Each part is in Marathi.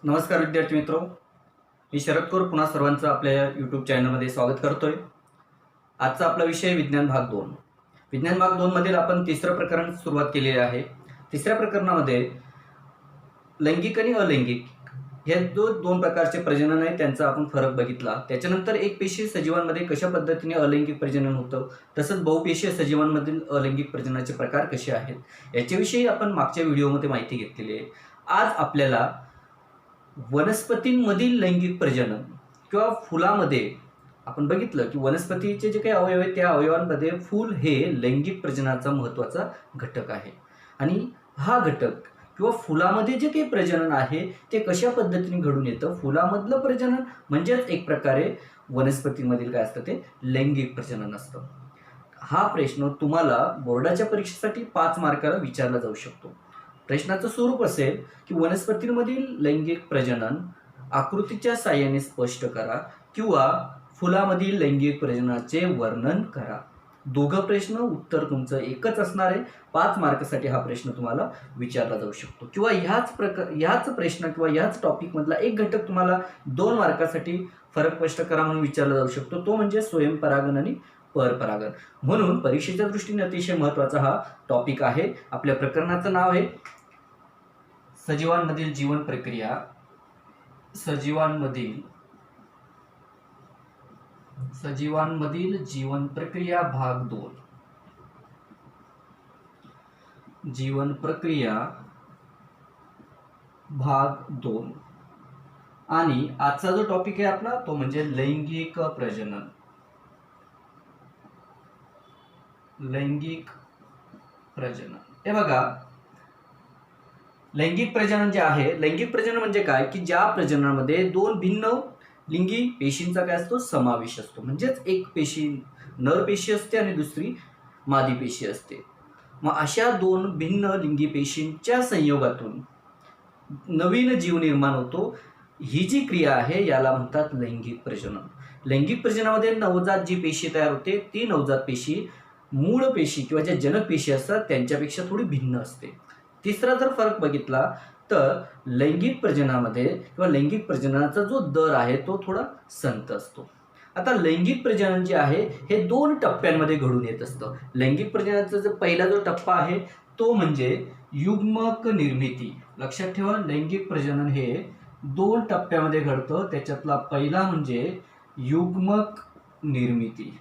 नमस्कार विद्यार्थी मित्रो, मी शरद कौर पुन्हा सर्वांचं आपल्या यूट्यूब चॅनलमध्ये स्वागत करतोय. आजचा आपला विषय विज्ञान भाग 2. विज्ञान भाग 2 मधील आपण तिसरं प्रकरण सुरुवात केलेली आहे. तिसऱ्या प्रकरणामध्ये लैंगिक आणि अलैंगिक हे दोन प्रकारचे प्रजनन आहे, त्यांचा आपण फरक बघितला. त्याच्यानंतर एकपेशीय सजीवांमध्ये कशा पद्धतीने अलैंगिक प्रजनन होतं, तसंच बहुपेशीय सजीवांमधील अलैंगिक प्रजननाचे प्रकार कसे आहेत याच्याविषयी आपण मागच्या व्हिडिओमध्ये माहिती घेतलेली आहे. आज आपल्याला वनस्पतींमधील लैंगिक प्रजनन किंवा फुलामध्ये आपण बघितलं की वनस्पतीचे जे काही अवयव आहेत त्या अवयवांमध्ये फूल हे लैंगिक प्रजननाचा महत्त्वाचा घटक आहे. आणि हा घटक किंवा फुलामध्ये जे काही प्रजनन आहे ते कशा पद्धतीने घडून येतं, फुलामधलं प्रजनन म्हणजेच एक प्रकारे वनस्पतीमधील काय असतं ते लैंगिक प्रजनन असतं. हा प्रश्न तुम्हाला बोर्डाच्या परीक्षेसाठी 5 मार्काला विचारला जाऊ शकतो. प्रश्नाचं स्वरूप असेल की वनस्पतींमधील लैंगिक प्रजनन आकृतीच्या साहाय्याने स्पष्ट करा किंवा फुलामधील लैंगिक प्रजननाचे वर्णन करा. दोघं प्रश्न उत्तर तुमचं एकच असणार आहे. 5 मार्कासाठी हा प्रश्न तुम्हाला विचारला जाऊ शकतो किंवा ह्याच प्रश्न किंवा ह्याच टॉपिकमधला एक घटक तुम्हाला 2 मार्कासाठी फरक स्पष्ट करा म्हणून विचारला जाऊ शकतो, तो म्हणजे स्वयंपरागन आणि परपरागन. म्हणून परीक्षेच्या दृष्टीने अतिशय महत्त्वाचा हा टॉपिक आहे. आपल्या प्रकरणाचं नाव आहे सजीवांमधील जीवन प्रक्रिया. सजीवांमधील जीवन प्रक्रिया भाग 2. जीवन प्रक्रिया भाग 2. आणि आजचा जो टॉपिक आहे आपला तो म्हणजे लैंगिक प्रजनन. लैंगिक प्रजनन हे बघा, लैंगिक प्रजनन जे आहे, लैंगिक प्रजनन म्हणजे काय की ज्या प्रजननामध्ये 2 भिन्न लिंगी पेशींचा काय असतो समावेश असतो. म्हणजेच एक पेशी नर पेशी असते आणि दुसरी मादी पेशी असते. मग अशा 2 भिन्न लिंगी पेशींच्या संयोगातून नवीन जीव निर्माण होतो. ही जी क्रिया आहे याला म्हणतात लैंगिक प्रजनन. लैंगिक प्रजननामध्ये नवजात जी पेशी तयार होते ती नवजात पेशी मूळ पेशी किंवा ज्या जनक पेशी असतात त्यांच्यापेक्षा थोडी भिन्न असते. तिसरा जर फरक बघितला तर लैंगिक प्रजननामध्ये किंवा लैंगिक प्रजननाचा जो दर आहे तो थोडा संथ असतो. आता लैंगिक प्रजनन जे आहे हे 2 टप्प्यांमध्ये घडून येत असतं. लैंगिक प्रजननाचा जो पहिला जो टप्पा आहे तो म्हणजे युग्मक निर्मिती. लक्षात ठेवा, लैंगिक प्रजनन हे 2 टप्प्यामध्ये घडतं. त्याच्यातला पहिला म्हणजे युग्मक निर्मिती.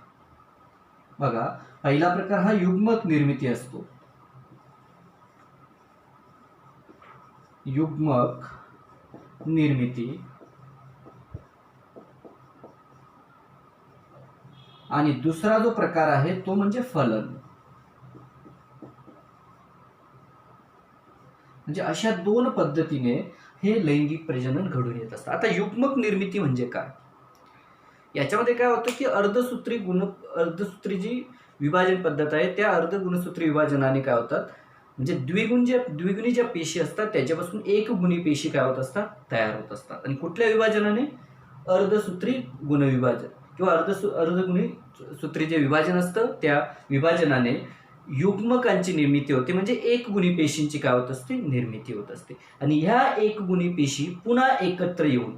बघा, पहिला प्रकार हा युग्मक निर्मिती असतो. युग्मक निर्मिती. आणि दुसरा जो प्रकार आहे तो म्हणजे फलन. म्हणजे अशा 2 पद्धतीने हे लैंगिक प्रजनन घडून येत असतं. आता युग्मक निर्मिती म्हणजे काय, याच्यामध्ये काय होतं की अर्धसूत्री जी विभाजन पद्धत आहे त्या अर्धगुणसूत्री विभाजनाने काय होतात म्हणजे द्विगुणी ज्या पेशी असतात त्याच्यापासून एकगुणी पेशी काय होत असतात तयार होत असतात. आणि कुठल्या विभाजनाने, अर्धसूत्री गुणविभाजन किंवा अर्धगुणी सूत्री जे विभाजन असतं त्या विभाजनाने युग्मकांची निर्मिती होते. म्हणजे एकगुणी पेशींची काय होत असते निर्मिती होत असते. आणि ह्या एकगुणी पेशी पुन्हा एकत्र येऊन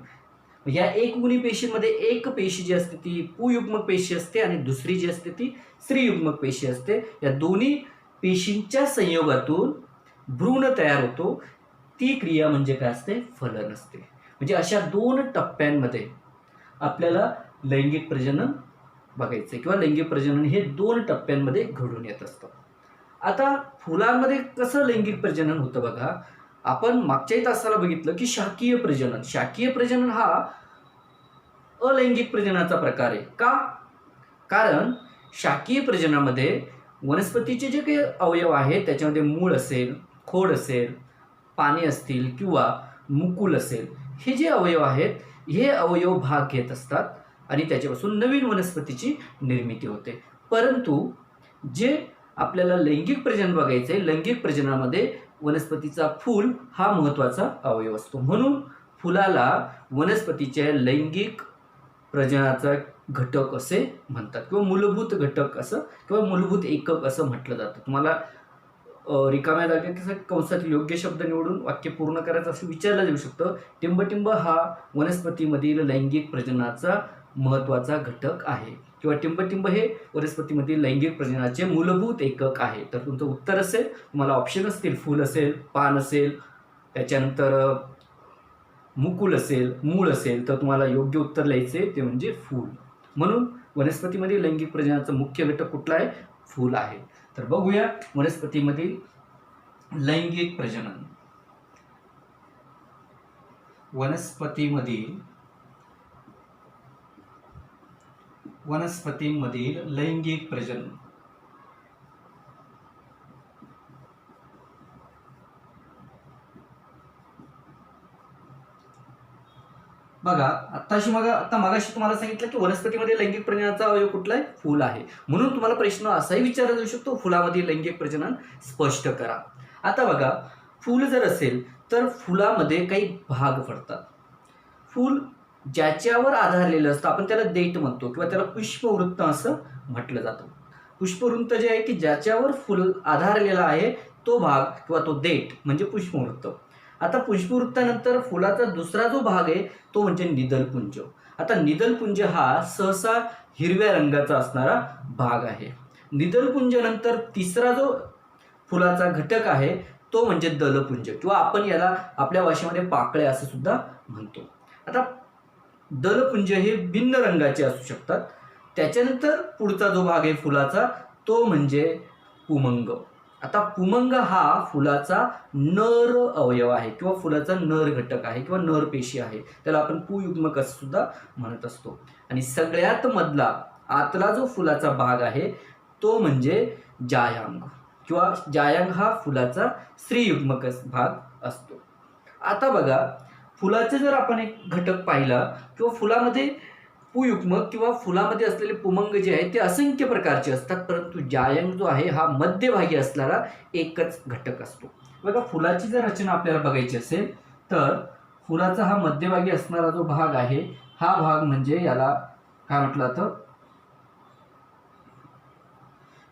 या एकगुणी पेशीमध्ये एक पेशी जी असते ती पुयुग्मक पेशी असते आणि दुसरी जी असते ती स्त्रीयुग्मक पेशी असते. या दोन्ही पेशींच्या संयोगातून भ्रूण तयार होतो. ती क्रिया म्हणजे काय असते, फलन असते. म्हणजे अशा 2 टप्प्यांमध्ये आपल्याला लैंगिक प्रजनन बघायचं किंवा लैंगिक प्रजनन हे 2 टप्प्यांमध्ये घडून येत असतं. आता फुलांमध्ये कसं लैंगिक प्रजनन होतं बघा, आपण मागच्याही तासाला बघितलं की शाकीय प्रजनन हा अलैंगिक प्रजननाचा प्रकार आहे. का, कारण शाकीय प्रजननामध्ये वनस्पतीचे जे काही अवयव आहेत त्याच्यामध्ये मूळ असेल, खोड असेल, पाने असतील किंवा मुकुल असेल, हे जे अवयव आहेत हे अवयव भाग घेत असतात आणि त्याच्यापासून नवीन वनस्पतीची निर्मिती होते. परंतु जे आपल्याला लैंगिक प्रजनन बघायचं आहे, लैंगिक प्रजननामध्ये वनस्पतीचा फूल हा महत्त्वाचा अवयव असतो. म्हणून फुलाला वनस्पतीच्या लैंगिक प्रजननाचा घटक असे म्हणतात किंवा मूलभूत घटक असं किंवा मूलभूत एकक असं म्हटलं जातं. तुम्हाला रिकाम्या जागेत कंसातील योग्य शब्द निवडून वाक्य पूर्ण करायचं असं विचारलं जाऊ शकतं. टिंबटिंब हा वनस्पतीमधील लैंगिक प्रजननाचा महत्त्वाचा घटक आहे किंवा टिंबटिंब हे वनस्पतीमधील लैंगिक प्रजननाचे मूलभूत एकक आहे. तर तुमचं उत्तर असेल, तुम्हाला ऑप्शन असतील, फूल असेल, पान असेल, त्याच्यानंतर मुकुल असेल, मूळ असेल, तर तुम्हाला योग्य उत्तर लिहायचे ते म्हणजे फूल. म्हणून वनस्पतीमध्ये लैंगिक प्रजननाचा मुख्य घटक कुठला आहे? फूल आहे. तर बघूया वनस्पतीमधील लैंगिक प्रजनन. वनस्पतीमधील लैंगिक प्रजनन. बघा आता मगाशी तुम्हाला सांगितलं की वनस्पतीमध्ये लैंगिक प्रजननाचा अवयव कुठला आहे? फूल आहे. म्हणून तुम्हाला प्रश्न असाही विचारला जाऊ शकतो, फुलामध्ये लैंगिक प्रजनन स्पष्ट करा. आता बघा, फूल जर असेल तर फुलामध्ये काही भाग पडतात. फूल ज्याच्यावर आधारलेलं असतं आपण त्याला देठ म्हणतो किंवा त्याला पुष्पवृत्त असं म्हटलं जातं. पुष्पवृत्त जे आहे की ज्याच्यावर फुल आधारलेला आहे तो भाग किंवा तो देठ म्हणजे पुष्पवृत्त. आता पुष्पवृत्तानंतर फुलाचा दुसरा जो भाग आहे तो म्हणजे निदलपुंज. आता निदलपुंज हा सहसा हिरव्या रंगाचा असणारा भाग आहे. निदलपुंज नंतर तिसरा जो फुलाचा घटक आहे तो म्हणजे दलपुंज किंवा आपण याला आपल्या भाषेमध्ये पाकळ्या असं सुद्धा म्हणतो. आता दलपुंज हे भिन्न रंगाचे असू शकतात. त्याच्यानंतर पुढचा जो भाग आहे फुलाचा तो म्हणजे पुमंग. आता पुमंग हा फुलाचा नर अवयव आहे किंवा फुलाचा नर घटक आहे किंवा नर पेशी आहे. त्याला आपण पुयुग्मक असं सुद्धा म्हणत असतो. आणि सगळ्यात मधला आतला जो फुलाचा भाग आहे तो म्हणजे जायांग किंवा जायांग हा फुलाचा स्त्रीयुग्मक भाग असतो. आता बघा, फुलाचे जर आपण एक घटक पाहिला किंवा फुलामध्ये पुयुग्मक किंवा फुलामध्ये असलेले पुमंग जे आहे ते असंख्य प्रकारचे असतात, परंतु जायंग जो आहे हा मध्यभागी असणारा एकच घटक असतो. बघा, फुलाची जर रचना आपल्याला बघायची असेल तर फुलाचा हा मध्यभागी असणारा जो भाग आहे हा भाग म्हणजे याला काय म्हटलं जातं?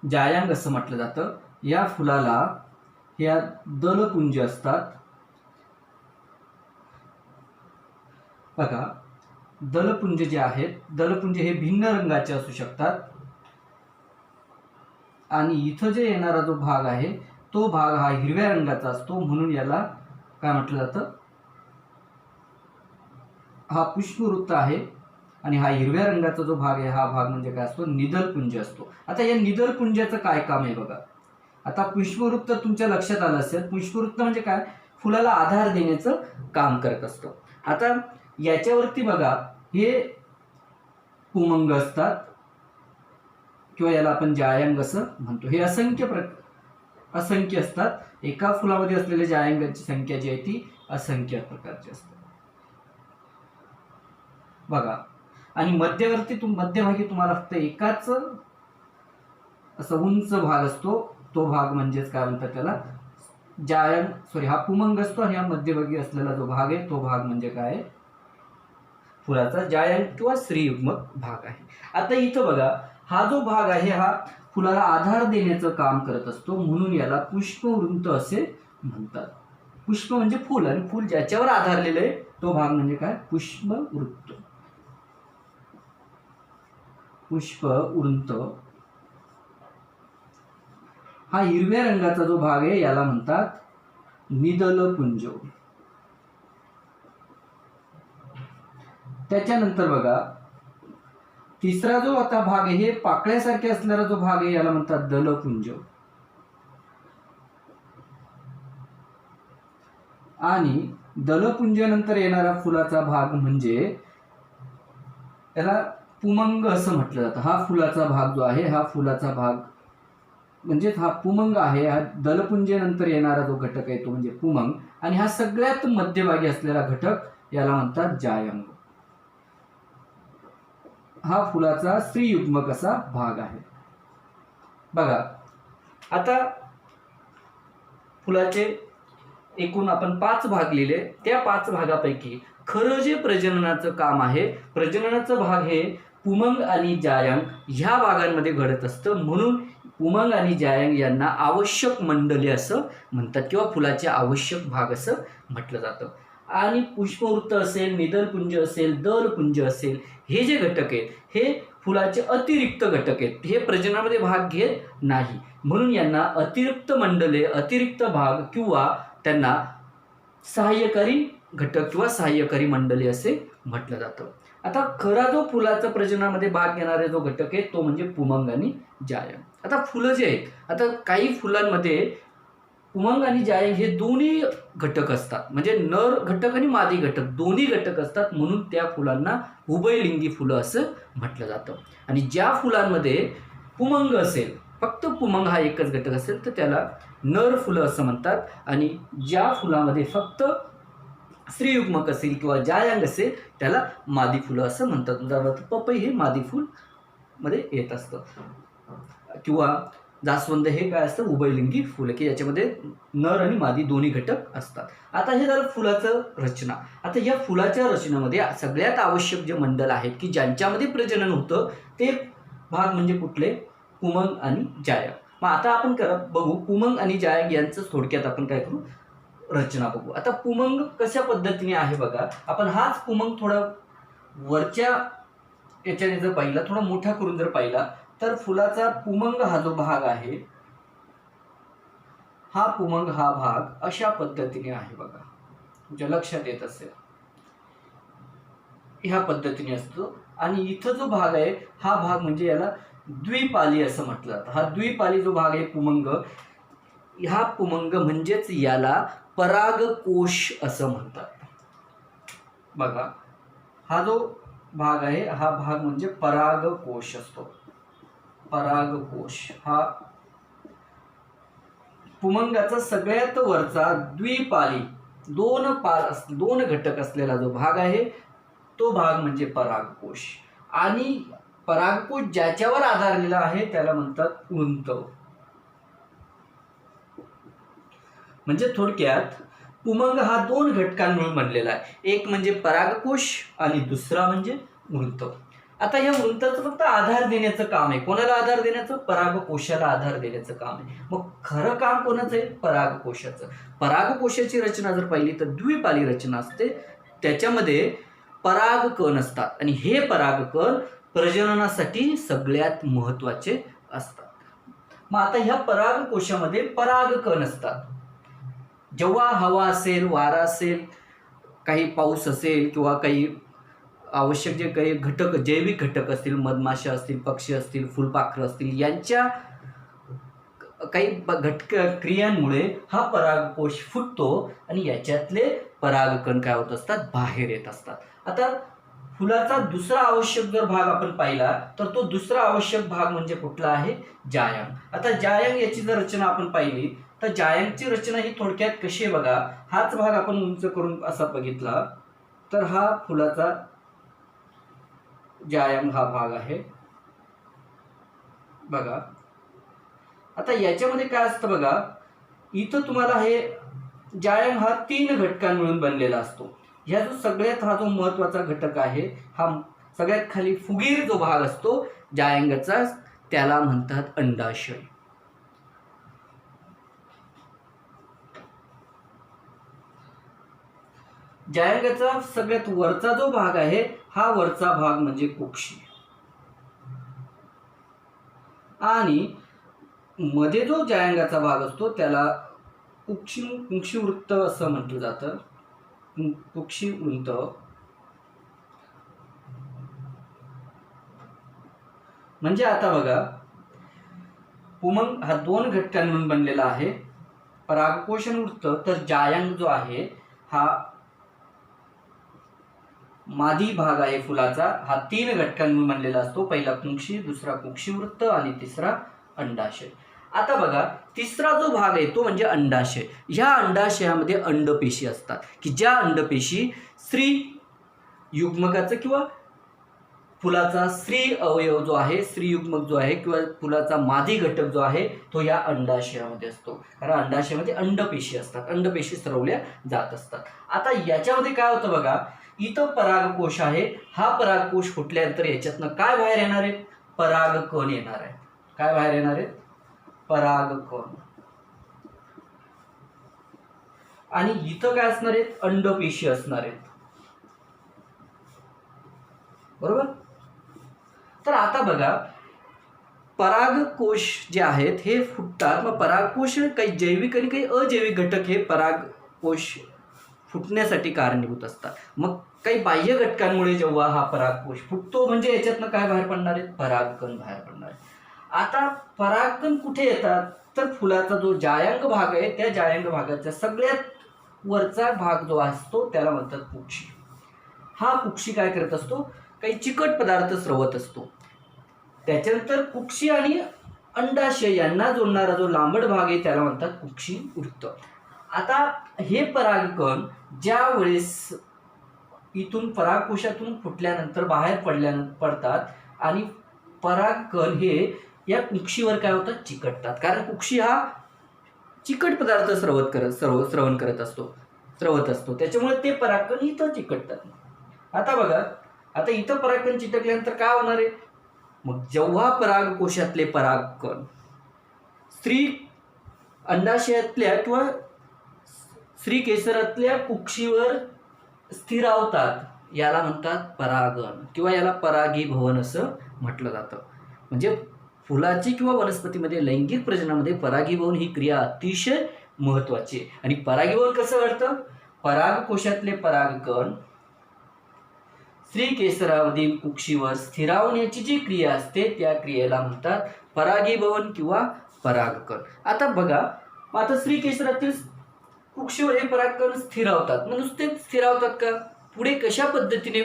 जायांग असं म्हटलं जातं. या फुलाला या दलपुंज असतात. बघा, दलपुंज जे आहेत, दलपुंज हे भिन्न रंगाचे असू शकतात आणि इथं जे येणारा जो भाग आहे तो भाग हा हिरव्या रंगाचा असतो, म्हणून याला काय म्हटलं जातं? हा पुष्पवृत्त आहे. आणि हा हिरव्या रंगाचा जो भाग आहे हा भाग म्हणजे काय असतो? निदलपुंज असतो. आता या निदलपुंजाचं काय काम आहे बघा. आता पुष्पवृत्त तुमच्या लक्षात आलं असेल. पुष्पवृत्त म्हणजे काय? फुलाला आधार देण्याचं काम करत असतो. आता याच्यावरती बघा, हे पुमंग असतात किंवा याला आपण जायांग असं म्हणतो. हे असंख्य असतात. एका फुलामध्ये असलेल्या जायांगाची संख्या जी आहे ती असंख्य प्रकारची असते. बघा, आणि मध्यभागी तुम्हाला फक्त एकाच असं उंच भाग असतो. तो भाग म्हणजेच काय म्हणतात त्याला? हा पुमंग असतो आणि हा मध्यभागी असलेला जो भाग आहे तो भाग म्हणजे काय? फुलाचा जायांग किंवा स्त्रीयुग्मक भाग आहे. आता इथं बघा, हा जो भाग आहे हा फुलाला आधार देण्याचं काम करत असतो, म्हणून याला पुष्पवृत्त असे म्हणतात. पुष्प म्हणजे फुल आणि फुल ज्याच्यावर आधारलेलं आहे तो भाग म्हणजे काय? पुष्पवृत्त. पुष्पवृत्त हा हिरव्या रंगाचा जो भाग आहे याला म्हणतात निदलपुंज. त्याच्यानंतर बघा, तिसरा जो आता भाग आहे हे पाकळ्यासारखे असणारा जो भाग आहे याला म्हणतात दलपुंज. आणि दलपुंज नंतर येणारा फुलाचा भाग म्हणजे त्याला पुमंग असं म्हटलं जातं. हा फुलाचा भाग जो आहे हा फुलाचा भाग म्हणजे हा पुमंग आहे. हा दलपुंज नंतर येणारा जो घटक आहे तो म्हणजे पुमंग. आणि हा सगळ्यात मध्यभागी असलेला घटक याला म्हणतात जायांग. हा फुलाचा स्त्रीयुग्मक असा भाग आहे. बघा, आता फुलाचे एकूण आपण 5 भाग लिहिले. त्या 5 भागापैकी खरं जे प्रजननाचं काम आहे, प्रजननाचं भाग हे पुमंग आणि जायांग ह्या भागांमध्ये घडत असतं. म्हणून पुमंग आणि जायंग यांना आवश्यक मंडले असं म्हणतात किंवा फुलाचे आवश्यक भाग असं म्हटलं जातं. आणि पुष्पवृत्त असेल, निदलपुंज असेल, दलपुंज असेल, हे जे घटक आहेत हे फुलाचे अतिरिक्त घटक आहेत, हे प्रजननामध्ये भाग घेत नाही. म्हणून यांना अतिरिक्त मंडले, अतिरिक्त भाग किंवा त्यांना सहाय्यकारी घटक किंवा सहाय्यकारी मंडले असे म्हटलं जातं. आता खरा जो फुलाचा प्रजननामध्ये भाग घेणारा जो घटक आहे तो म्हणजे पुमंग आणि जायंग. आता फुलं जे आहेत, आता काही फुलांमध्ये पुमंग आणि जायंग हे दोन्ही घटक असतात, म्हणजे नर घटक आणि मादी घटक दोन्ही घटक असतात, म्हणून त्या फुलांना उभयलिंगी फुलं असं म्हटलं जातं. आणि ज्या फुलांमध्ये पुमंग असेल, फक्त पुमंग हा एकच घटक असेल तर त्याला नर फुलं असं म्हणतात. आणि ज्या फुलामध्ये फक्त स्त्रीयुग्मक असेल किंवा जायंग असेल त्याला मादी फुलं असं म्हणतात. उदाहरणार्थ पपई हे मादी फुल मध्ये येत असतं, किंवा जास्वंद हे काय असतं, उभयलिंगी फुलं, की याच्यामध्ये नर आणि मादी दोन्ही घटक असतात. आता हे झालं फुलाचं रचना. आता या फुलाच्या रचनेमध्ये सगळ्यात आवश्यक जे मंडल आहेत की ज्यांच्यामध्ये प्रजनन होतं ते भाग म्हणजे कुठले, पुमंग आणि जायंग. मग आता आपण बघू पुमंग आणि जायंग यांचं थोडक्यात आपण काय करू, रचना बघू. आता पुमंग कशा पद्धतीने आहे बघा. आपण हाच पुमंग थोडा वरच्या याच्याने जर पाहिला, थोडा मोठा करून जर पाहिला तर फुलाचा पुमंग हा जो भाग आहे, हा पुमंग हा भाग अशा पद्धतीने आहे बघा, तुमच्या लक्षात येत असेल, ह्या पद्धतीने असतो. आणि इथं जो भाग आहे हा भाग म्हणजे याला द्विपाली असं म्हटलं जातं. हा द्विपाली जो भाग आहे पुमंग, हा पुमंग म्हणजेच याला परागकोश असं म्हणतात. बघा हा जो भाग आहे हा भाग म्हणजे परागकोश असतो. परागकोश हा पुमंगाचा सगळ्यात वरचा द्विपाली दोन घटक असलेला जो भाग आहे तो भाग म्हणजे परागकोश. आणि परागकोश ज्याच्यावर आधारलेला आहे त्याला म्हणतात वृंत. म्हणजे थोडक्यात पुमंग हा दोन घटकांमुळे बनलेला आहे, एक म्हणजे परागकोश आणि दुसरा म्हणजे वृंत. आता या वृंताचं फक्त आधार देण्याचं काम आहे. कोणाला आधार देण्याचं, परागकोशाला आधार देण्याचं काम आहे. मग खरं काम कोणाचं आहे, परागकोशाचं. परागकोशाची रचना जर पाहिली तर द्विपाली रचना असते, त्याच्यामध्ये परागकण असतात आणि हे परागकण प्रजननासाठी सगळ्यात महत्वाचे असतात. मग आता ह्या परागकोशामध्ये परागकण असतात. जेव्हा हवा असेल, वारा असेल, काही पाऊस असेल किंवा काही आवश्यक जे काही घटक, जैविक घटक असतील, मधमाशा असतील, पक्षी असतील, फुलपाखरं असतील, यांच्या काही घटक क्रियांमुळे हा परागकोश फुटतो आणि याच्यातले परागकण काय होत असतात, बाहेर येत असतात. आता फुलाचा दुसरा आवश्यक जर भाग आपण पाहिला तर तो दुसरा आवश्यक भाग म्हणजे कुठला आहे, जायंग. आता जायंग याची जर रचना आपण पाहिली तर जायंगची रचना ही थोडक्यात कशी आहे बघा. हाच भाग आपण उंच करून असा बघितला तर हा फुलाचा जायंग हा भाग आहे बघा. आता याच्यामध्ये काय असतं बघा, इथं तुम्हाला हे जायंग हा 3 घटकांमिळून बनलेला असतो. ह्या जो सगळ्यात हा जो महत्वाचा घटक आहे, हा सगळ्यात खाली फुगीर जो भाग असतो जायंगाचा, त्याला म्हणतात अंडाशय. जायंगाचा सगळ्यात वरचा जो भाग आहे हा वरचा भाग म्हणजे कुक्षी. आणि मध्ये जो जायंगाचा भाग असतो त्याला कुक्षिवृत्त असं म्हटलं जातं. कुक्षिवृत्त म्हणजे आता बघा, पुमंग हा 2 घटकांमधून बनलेला आहे, परागकोश आणि वृत्त. तर जायंग जो आहे हा मादी भाग आहे फुलाचा, हा 3 घटकांमधून बनलेला असतो. पहिला कुक्षी, दुसरा कुक्षिवृत्त आणि तिसरा अंडाशय. आता बघा तिसरा जो भाग आहे तो म्हणजे अंडाशय. ह्या अंडाशयामध्ये अंडपेशी असतात की ज्या अंडपेशी स्त्री युग्मकाचं किंवा फुलाचा स्त्री अवयव जो आहे, स्त्री युग्मक जो आहे किंवा फुलाचा मादी घटक जो आहे तो या अंडाशयामध्ये असतो. कारण अंडाशयामध्ये अंडपेशी असतात, अंडपेशी सरवल्या जात असतात. आता याच्यामध्ये काय होतं बघा, इथं परागकोश आहे. हा परागकोश फुटल्यानंतर याच्यातनं काय बाहेर येणार आहे, परागकण येणार आहे. काय बाहेर येणार आहे, परागकण. आणि इथं काय असणार आहेत, अंडपेशी असणार आहेत. बरोबर. तर आता बघा, परागकोश जे आहेत हे फुटतात. मग परागकोश काही जैविक आणि काही अजैविक घटक हे परागकोश फुटण्यासाठी कारणीभूत असतात. मग काही बाह्य घटकांमुळे जेव्हा हा परागकोश फुटतो म्हणजे याच्यातनं काय बाहेर पडणार आहे, परागकण बाहेर पडणार आहे. आता परागकण कुठे येतात, तर फुलाचा जो जायांग भाग आहे त्या जायांग भागाचा सगळ्यात वरचा भाग जो असतो त्याला म्हणतात कुक्षी. हा कुक्षी काय करत असतो, काही चिकट पदार्थ स्रवत असतो. त्याच्यानंतर कुक्षी आणि अंडाशय यांना जोडणारा जो लांबट भाग आहे त्याला म्हणतात कुक्षी वृत्त. आता हे परागकण ज्या वेळेस इथून परागकोशातून फुटल्यानंतर बाहेर पडतात आणि परागकण हे या कुक्षीवर काय होतात, चिकटतात. कारण कुक्षी हा चिकट पदार्थ स्रवण करत असतो, स्रवत असतो. त्याच्यामुळे ते परागकण इथं चिकटतात. आता बघा, आता इथं परागकण चिटकल्यानंतर काय होणार आहे, मग जेव्हा परागकोशातले परागकण स्त्री अंडाशयातल्या किंवा स्त्री केसरातल्या कुक्षीवर स्थिरावतात याला म्हणतात परागण किंवा याला परागीभवन असं म्हटलं जातं. म्हणजे फुलाची किंवा वनस्पतीमध्ये लैंगिक प्रजननामध्ये परागीभवन ही क्रिया अतिशय महत्वाची आहे. आणि परागीभवन कसं घडतं, परागकोशातले परागकण स्त्री केसरावरील कुक्षीवर स्थिरावण्याची जी क्रिया असते त्या क्रियेला म्हणतात परागीभवन किंवा परागकण. आता बघा, आता स्त्री केसरातील कुक्षीवर हे परागकण स्थिरावतात. मग नुसते स्थिरावतात का, पुढे कशा पद्धतीने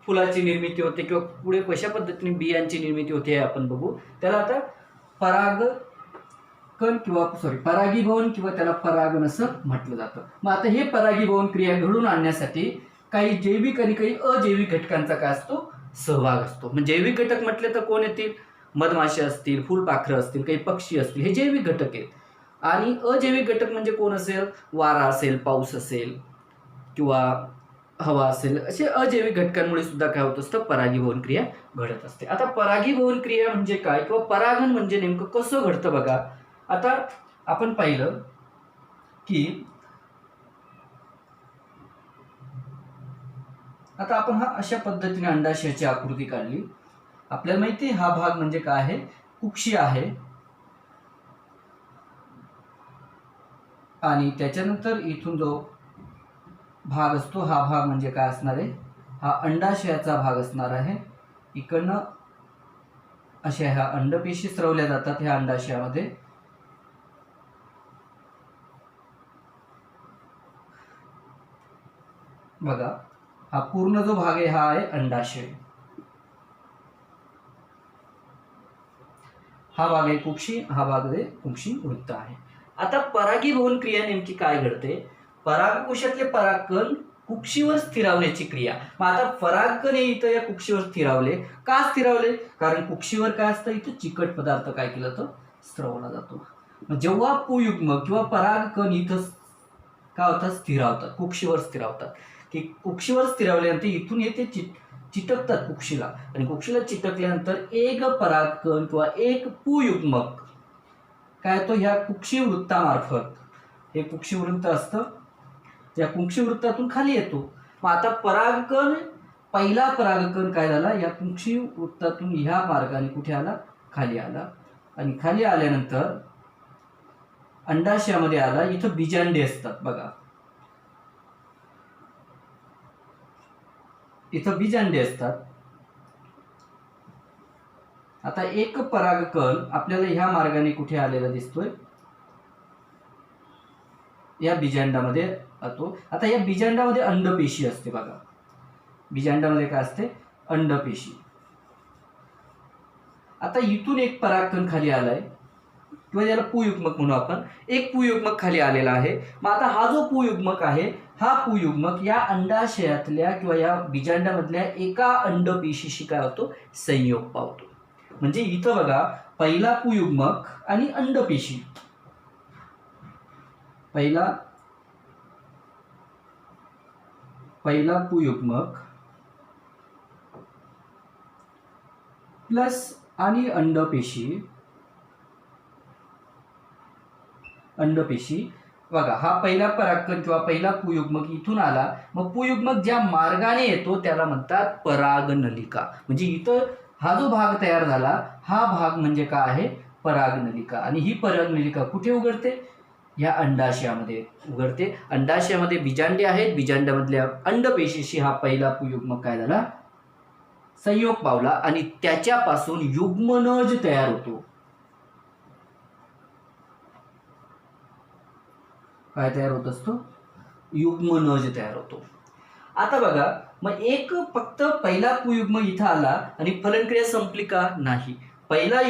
फुलाची निर्मिती होते किंवा पुढे कशा पद्धतीने बियांची निर्मिती होते हे आपण बघू. त्याला आता परागकण किंवा परागीभवन किंवा त्याला परागण असं म्हटलं जातं. मग आता हे परागीभवन क्रिया घडून आणण्यासाठी काही जैविक आणि काही अजैविक घटकांचा काय असतो, सहभाग असतो. म्हणजे जैविक घटक म्हटले तर कोण येतील, मधमाशी असतील, फुलपाखरं असतील, काही पक्षी असतील, हे जैविक घटक आहेत. आणि अजैविक घटक म्हणजे कोण असेल, वारा असेल, पाऊस असेल किंवा हवा असेल, असे अजैविक घटकांमुळे सुद्धा काय होत असतं, परागीभवन क्रिया घडत असते. आता परागीभवन क्रिया म्हणजे काय किंवा परागण म्हणजे नेमकं कसं घडतं बघा. आता आपण पाहिलं की आता आपण हा अशा पद्धतीने अंडाशयाची आकृती काढली. आपल्याला माहिती हा भाग म्हणजे काय आहे, कुक्षी आहे. आणि त्याच्यानंतर इथून जो भाग असतो हा भाग म्हणजे काय असणार आहे, हा अंडाशयाचा भाग असणार आहे. इकडनं अशा ह्या अंडपेशी स्रवल्या जातात ह्या अंडाशयामध्ये. बघा, हा पूर्ण जो भाग आहे हा आहे अंडाशय, हा भाग आहे कुक्षी, हा भाग आहे कुक्षी वृत्त आहे. आता परागीभवन क्रिया नेमकी काय घडते, परागकोशातले परागकण कुक्षीवर स्थिरावण्याची क्रिया. मग आता परागकण हे इथं या कुक्षीवर स्थिरावले, का स्थिरावले, कारण कुक्षीवर काय असतं, इथं चिकट पदार्थ काय केला जातो, स्रवला जातो. मग जेव्हा पुयुग्म किंवा परागकण इथं काय होतात, स्थिरावतात, कुक्षीवर स्थिरावतात. की कुक्षीवर स्थिरावल्यानंतर इथून येते चिटकतात कुक्षीला, आणि कुक्षीला चिटकल्यानंतर एक परागकण किंवा एक पुयुग्मक काय तो ह्या कुक्षी वृत्तामार्फत, हे कुक्षी वृत्त असतं, त्या कुक्षी वृत्तातून खाली येतो. मग आता परागकण, पहिला परागकण काय झाला, या कुक्षी वृत्तातून ह्या मार्गाने कुठे आला, खाली आला. आणि खाली आल्यानंतर अंडाशयामध्ये आला. इथं बीजांडे असतात बघा, इथं बीजांडे असतात. आता एक परागकण आपल्याला ह्या मार्गाने कुठे आलेला दिसतोय, या बीजांडामध्ये येतो. आता या बीजांडामध्ये अंडपेशी असते बघा, बीजांडामध्ये काय असते, अंडपेशी. आता इथून एक परागकण खाली आलाय किंवा याला पुयुग्मक म्हणू आपण, एक पुयुग्मक खाली आलेला आहे. मग आता हा जो पुयुग्मक आहे, हा पुयुग्मक या अंडाशयातल्या किंवा या बीजांडामधल्या एका अंडपेशीशी काय होतो, संयोग पावतो. म्हणजे इथं बघा, पहिला पुयुग्मक आणि अंडपेशी, पहिला पुयुग्मक प्लस आणि अंडपेशी अंडपेशी. बघा, हा पहिला परागकण किंवा पहिला पुयुग्मक इथून आला, मग पुयुग्मक ज्या मार्गाने येतो त्याला म्हणतात परागनलिका. म्हणजे इथं हा जो भाग तयार झाला हा भाग म्हणजे काय आहे, परागनलिका. आणि ही परागनलिका कुठे उघडते, या अंडाशयामध्ये उघडते. अंडाशयामध्ये बीजांडे आहेत, बीजांडामधल्या अंडपेशीशी हा पहिला पुयुग्मक काय झाला, संयोग पावला आणि त्याच्यापासून युग्मनज तयार होतो. काय तयार होत असतो, युग्मनज तयार होतो. आता बघा, मग एक फक्त पहिला पुयुग्मक इथं आला आणि फलनक्रिया संपली का, नाही. पहिला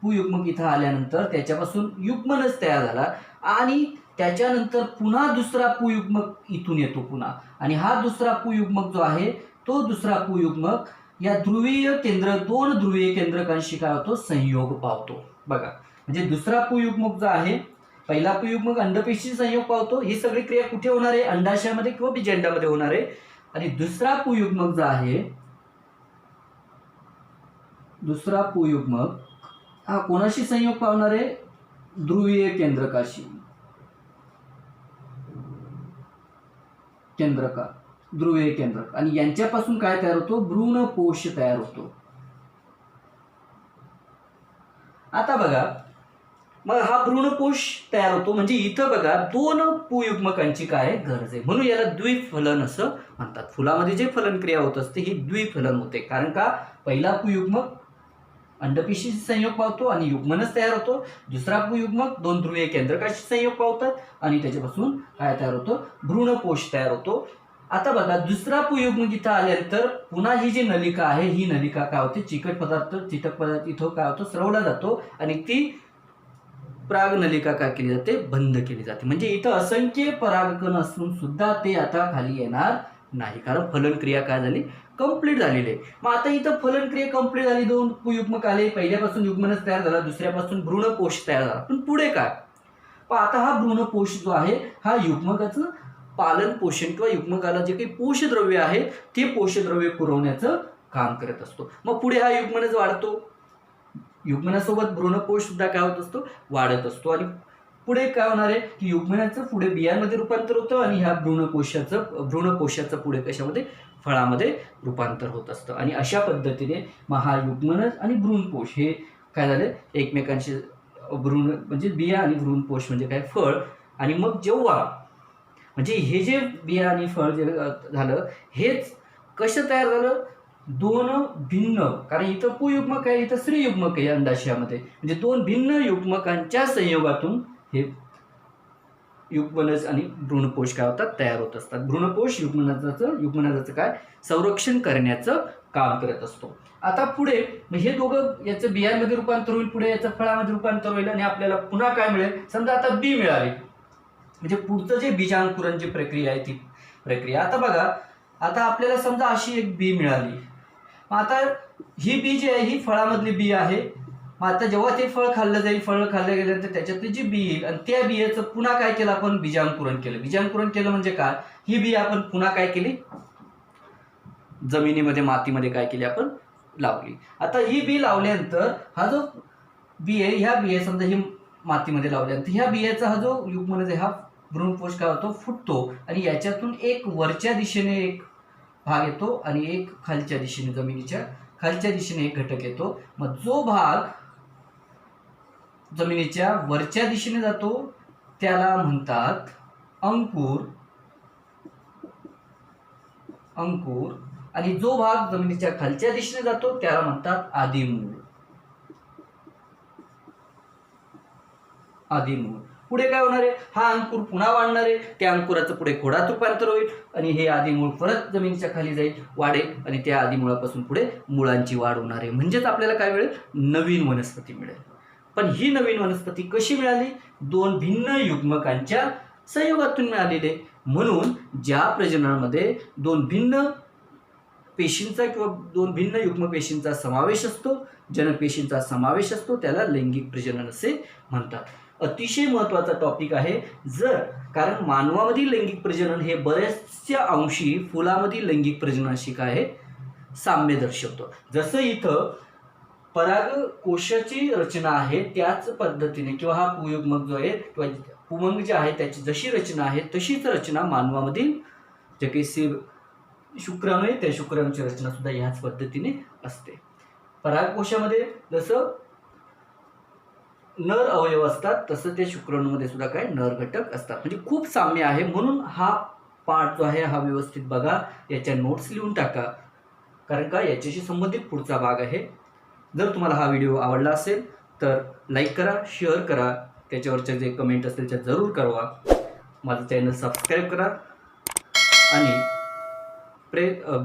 पुयुग्मक इथं आल्यानंतर त्याच्यापासून युग्मनज तयार झाला आणि त्याच्यानंतर पुन्हा दुसरा पुयुग्मक इथून येतो पुन्हा. आणि हा दुसरा पुयुग्मक जो आहे तो दुसरा पुयुग्मक या ध्रुवीय केंद्र, दोन ध्रुवीय केंद्रकांशी काय होतो, संयोग पावतो. बघा, म्हणजे दुसरा पुयुग्मक जो आहे, पहिला पुयुग्मक अंडपेशी संयोग पावतो. ही सगळी क्रिया कुठे होणार आहे, अंडाशयामध्ये किंवा बीजांडामध्ये होणार आहे. आणि दुसरा पुयुग्मक जो आहे, दुसरा पुयुग्मक हा कोणाशी संयोग पावणार आहे, ध्रुवीय केंद्रकाशी, केंद्रका, ध्रुवीय केंद्रक. आणि यांच्यापासून काय तयार होतो, भ्रूणपोष तयार होतो. आता बघा, मग हा भ्रूणकोश तयार होतो. म्हणजे इथं बघा दोन पुयुग्मकांची काय गरज आहे, म्हणून याला द्विफलन असं म्हणतात. फुलामध्ये जे फलन क्रिया होत असते ही द्विफलन होते. कारण का, पहिला पुयुग्मक अंडपेशी संयोग पावतो आणि युग्मनज तयार होतो. दुसरा पुयुग्मक दोन ध्रुवीय केंद्रकाशी संयोग पावतात आणि त्याच्यापासून काय तयार होतं, भ्रूणकोश तयार होतो. आता बघा, दुसरा पुयुग्मक इथं आल्यानंतर पुन्हा ही जी नलिका आहे, ही नलिका काय होते, चिकट पदार्थ इथं काय होतो, सरवला जातो आणि ती परागनलिका काय केली जाते, बंद केली जाते. म्हणजे इथं असंख्य परागकण असून सुद्धा ते आता खाली येणार नाही, कारण फलनक्रिया काय झाली, कंप्लीट झालेली आहे. मग आता इथं फलनक्रिया कंप्लीट झाली, दोन पुयुग्मक आले, पहिल्यापासून युग्मनज तयार झाला, दुसऱ्यापासून भ्रूणकोश तयार झाला. पण पुढे काय, पण आता हा भ्रूणकोश जो आहे हा युग्मकाचं पालन पोषण किंवा युग्मकाला जे काही पोषद्रव्य आहे ते पोषद्रव्य पुरवण्याचं काम करत असतो. मग पुढे हा युग्मनज वाढतो, युग्मनासोबत भ्रूणकोश सुद्धा काय होत असतो, वाढत असतो. आणि पुढे काय होणार आहे की युग्मनाचं पुढे बियांमध्ये रूपांतर होतं आणि ह्या भ्रूणकोशाचं पुढे कशामध्ये, फळामध्ये रूपांतर होत असतं. आणि अशा पद्धतीने मग हा युग्मनज आणि भ्रूणकोश हे काय झाले, एकमेकांशी भ्रूण म्हणजे बिया आणि भ्रूणकोश म्हणजे काय, फळ. आणि मग जेव्हा म्हणजे हे जे बिया आणि फळ जे झालं, हेच कसं तयार झालं, दोन भिन्न, कारण इथं पुयुग्मक आहे, इथं स्त्रीयुग्मक आहे अंडाशयामध्ये, म्हणजे दोन भिन्न युग्मकांच्या संयोगातून हे युग्मनज आणि भ्रूणकोश काय होतात, तयार होत असतात. भ्रूणकोश युग्मनजाचं काय, संरक्षण करण्याचं काम करत असतो. आता पुढे हे दोघं याचं बियांमध्ये रूपांतर होईल, पुढे याचं फळामध्ये रूपांतर होईल आणि आपल्याला पुन्हा काय मिळेल, समजा आता बी मिळाली, म्हणजे पुढचं जे बीजांकुरण जी प्रक्रिया आहे ती प्रक्रिया. आता बघा, आता आपल्याला समजा अशी एक बी मिळाली. आता ही बी जी आहे ही फळामधली बी आहे. मग आता जेव्हा ते फळ खाल्लं जाईल, फळ खाल्लं गेल्यानंतर त्याच्यातली जी बी येईल आणि त्या बियाचं पुन्हा काय केलं आपण, बीजांकुरण केलं. बीजांकुरण केलं म्हणजे काय, ही बी आपण पुन्हा काय केली, जमिनीमध्ये मातीमध्ये काय केली, आपण लावली. आता ही बी लावल्यानंतर हा जो बी आहे, ह्या बिया समजा ही मातीमध्ये लावल्यानंतर ह्या बियाचा हा जो युग्मनज आहे हा भ्रूणकोश काय होतो, फुटतो आणि याच्यातून एक वरच्या दिशेने एक भाग येतो आणि एक खालच्या दिशेने, जमिनीच्या खालच्या दिशेने एक घटक येतो. मग जो भाग जमिनीच्या वरच्या दिशेने जातो त्याला म्हणतात अंकुर, अंकुर. आणि जो भाग जमिनीच्या खालच्या दिशेने जातो त्याला म्हणतात आदिमूळ, आदिमूळ. पुढे काय होणार आहे, हा अंकुर पुन्हा वाढणार आहे, त्या अंकुराचं पुढे खोडात रूपांतर होईल आणि हे आदिमूळ परत जमिनीच्या खाली जाईल, वाढेल आणि त्या आदिमूळापासून पुढे मुळांची वाढ होणार आहे. म्हणजेच आपल्याला काय मिळेल, नवीन वनस्पती मिळेल. पण ही नवीन वनस्पती कशी मिळाली, दोन भिन्न युग्मकांच्या संयोगातून मिळालेले. म्हणून ज्या प्रजननामध्ये दोन भिन्न पेशींचा किंवा दोन भिन्न युग्म पेशींचा समावेश असतो, जनपेशींचा समावेश असतो, त्याला लैंगिक प्रजनन असे म्हणतात. अतिशय महत्त्वाचा टॉपिक आहे कारण मानवामधील लैंगिक प्रजनन हे बऱ्याचशा अंशी फुलामधील लैंगिक प्रजननाशी काय आहे, साम्य दर्शवतो. जसं इथं परागकोशाची रचना आहे त्याच पद्धतीने किंवा हा पुयुग्मक जो आहे किंवा पुमंग जे आहे त्याची जशी रचना आहे तशीच रचना मानवामधील जे काही शुक्राणू आहे त्या शुक्राणूची रचना सुद्धा ह्याच पद्धतीने असते. परागकोशामध्ये जसं नर अवयव असतात तसं ते शुक्राणूमध्ये सुद्धा काय नर घटक असतात. म्हणजे खूप साम्य आहे. म्हणून हा पार्ट जो आहे हा व्यवस्थित बघा, याच्या नोट्स लिहून टाका, कारण का याच्याशी संबंधित पुढचा भाग आहे. जर तुम्हाला हा व्हिडिओ आवडला असेल तर लाईक करा, शेअर करा, त्याच्यावरचे जे कमेंट असतील त्या जरूर कळवा. माझं चॅनल सबस्क्राईब करा आणि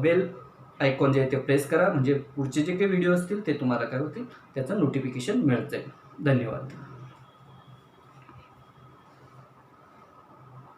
बेल आयकॉन जे आहे ते प्रेस करा, म्हणजे पुढचे जे काही व्हिडिओ असतील ते तुम्हाला काय होतील त्याचं नोटिफिकेशन मिळत जाईल. धन्यवाद.